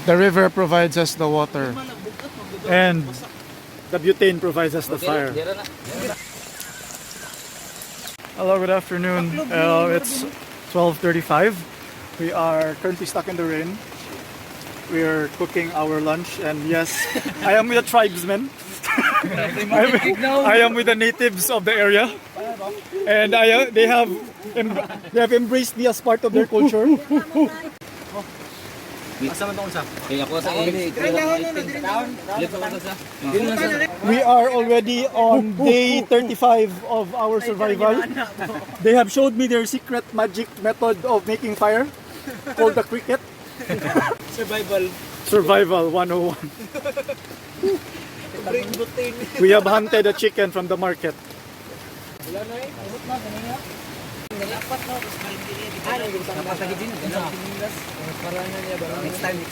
The river provides us the water, and the butane provides us the fire. Hello, good afternoon. It's 12:35. We are currently stuck in the rain. We are cooking our lunch, and yes, I am with the tribesmen. I am with the natives of the area, and they have embraced me as part of their culture. We are already on day 35 of our survival. They have showed me their secret magic method of making fire, called the cricket. Survival 101. We have hunted a chicken from the market. Next time.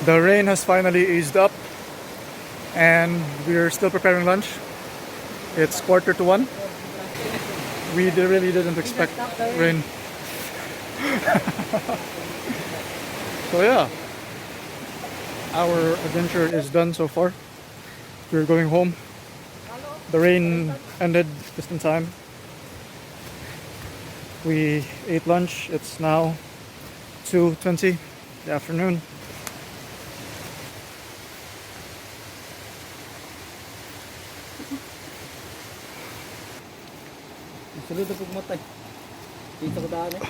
The rain has finally eased up, and we're still preparing lunch. It's 1:45. We really didn't expect rain. So yeah, our adventure is done so far. We're going home. The rain ended just in time. We ate lunch. It's now 2:20 in the afternoon. Saludo po matay. Dito ko daan eh.